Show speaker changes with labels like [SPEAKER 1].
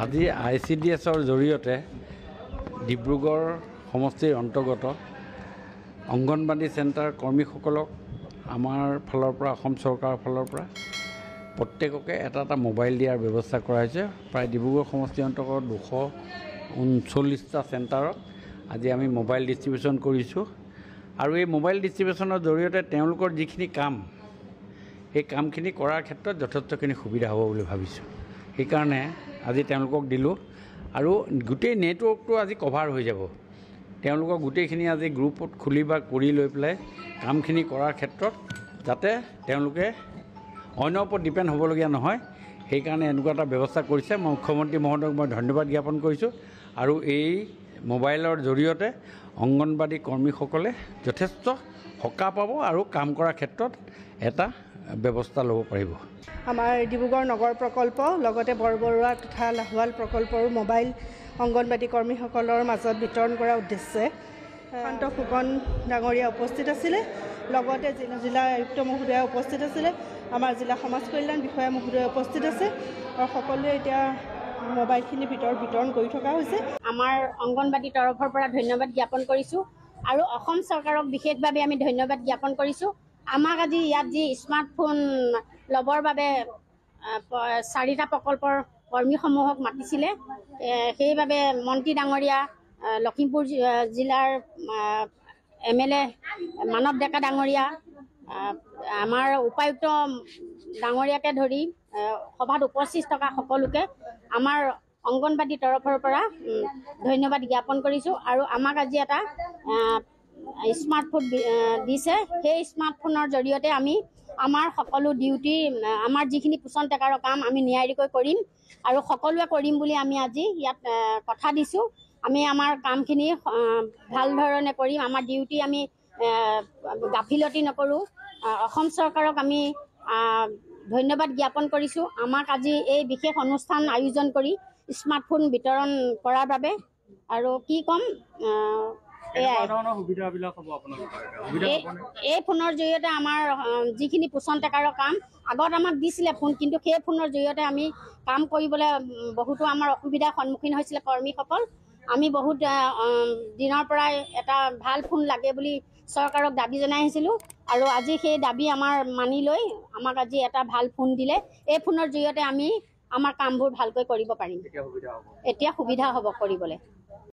[SPEAKER 1] আজি ICDSৰ জৰিয়তে ডিব্ৰুগড় সমষ্টিৰ অন্তৰ্গত অংগনবাড়ী চেণ্টাৰ কৰ্মীসকলক আমাৰ ফালৰ পৰা অসম চৰকাৰৰ ফালৰ পৰা প্ৰত্যেককে এটা মোবাইল দিয়াৰ ব্যৱস্থা কৰা হৈছে। প্ৰায় ডিব্ৰুগড় সমষ্টিৰ অন্তৰ্গত 239টা চেণ্টাৰত আজি আমি মোবাইল ডিষ্ট্ৰিবিউশ্যন কৰিছোঁ আৰু এই মোবাইল ডিষ্ট্ৰিবিউশ্যনৰ জৰিয়তে তেওঁলোকৰ যিখিনি কাম এই কামখিনি কৰাৰ ক্ষেত্ৰত যথেষ্টখিনি সুবিধা হ'ব বুলি ভাবিছোঁ। সেইকাৰণে আজি তেওঁলোকক দিলোঁ আৰু গোটেই নেটৱৰ্কটো আজি কভাৰ হৈ যাব। তেওঁলোকক গোটেইখিনি আজি গ্ৰুপত খুলি বা কৰি লৈ পেলাই কামখিনি কৰাৰ ক্ষেত্ৰত যাতে তেওঁলোকে অন্যৰ ওপৰত ডিপেণ্ড হ'বলগীয়া নহয়, সেইকাৰণে এনেকুৱা এটা ব্যৱস্থা কৰিছে। মই মুখ্যমন্ত্ৰী মহোদয়ক মই ধন্যবাদ জ্ঞাপন কৰিছোঁ আৰু এই মোবাইলৰ জৰিয়তে অংগনবাড়ী কৰ্মীসকলে যথেষ্ট সকাহ পাব আৰু কাম কৰাৰ ক্ষেত্ৰত এটা ব্যৱস্থা ল'ব পাৰিব।
[SPEAKER 2] আমাৰ ডিব্ৰুগড় নগৰ প্ৰকল্প লগতে বৰবৰুৱা তথা লাহোৱাল প্ৰকল্পৰ মোবাইল অংগনবাড়ী কৰ্মীসকলৰ মাজত বিতৰণ কৰাৰ উদ্দেশ্যে শান্ত ফুকন ডাঙৰীয়া উপস্থিত আছিলে, লগতে জিলা আয়ুক্ত মহোদয়া উপস্থিত আছিলে, আমাৰ জিলা সমাজ কল্যাণ বিষয়া মহোদয়া উপস্থিত আছে আৰু সকলোৱে এতিয়া মোবাইলখিনি বিতৰণ কৰি থকা হৈছে।
[SPEAKER 3] আমাৰ অংগনবাড়ী তৰফৰ পৰা ধন্যবাদ জ্ঞাপন কৰিছোঁ আৰু অসম চৰকাৰক বিশেষভাৱে আমি ধন্যবাদ জ্ঞাপন কৰিছোঁ। আমাক আজি ইয়াত যি স্মাৰ্টফোন ল'বৰ বাবে 4টা প্ৰকল্পৰ কৰ্মীসমূহক মাতিছিলে, সেইবাবে মন্ত্ৰী ডাঙৰীয়া, লখিমপুৰ জিলাৰ MLA মানৱ ডেকা ডাঙৰীয়া, আমাৰ উপায়ুক্ত ডাঙৰীয়াকে ধৰি সভাত উপস্থিত থকা সকলোকে আমাৰ অংগনবাড়ী তৰফৰ পৰা ধন্যবাদ জ্ঞাপন কৰিছোঁ আৰু আমাক আজি এটা স্মাৰ্টফোন দিছে। সেই স্মাৰ্টফোনৰ জৰিয়তে আমি আমাৰ সকলো ডিউটি, আমাৰ যিখিনি পোষণ টেকাৰৰ কাম আমি নিয়াৰিকৈ কৰিম আৰু সকলোৱে কৰিম বুলি আমি আজি ইয়াত কথা দিছোঁ। আমি আমাৰ কামখিনি ভাল ধৰণে কৰিম, আমাৰ ডিউটি আমি গাফিলতি নকৰোঁ। অসম চৰকাৰক আমি ধন্যবাদ জ্ঞাপন কৰিছোঁ আমাক আজি এই বিশেষ অনুষ্ঠান আয়োজন কৰি স্মাৰ্টফোন বিতৰণ কৰাৰ বাবে। আৰু কি ক'ম, এই ফোনৰ জৰিয়তে আমাৰ যিখিনি পোষণ টেকাৰৰ কাম আগত আমাক দিছিলে ফোন, কিন্তু সেই ফোনৰ জৰিয়তে আমি কাম কৰিবলৈ বহুতো আমাৰ অসুবিধাৰ সন্মুখীন হৈছিলে কৰ্মীসকল। আমি বহুত দিনৰ পৰাই এটা ভাল ফোন লাগে বুলি চৰকাৰক দাবী জনাই আহিছিলোঁ আৰু আজি সেই দাবী আমাৰ মানি লৈ আমাক আজি এটা ভাল ফোন দিলে। এই ফোনৰ জৰিয়তে আমি আমাৰ কামবোৰ ভালকৈ কৰিব পাৰিম। এতিয়া সুবিধা হ'ব কৰিবলৈ।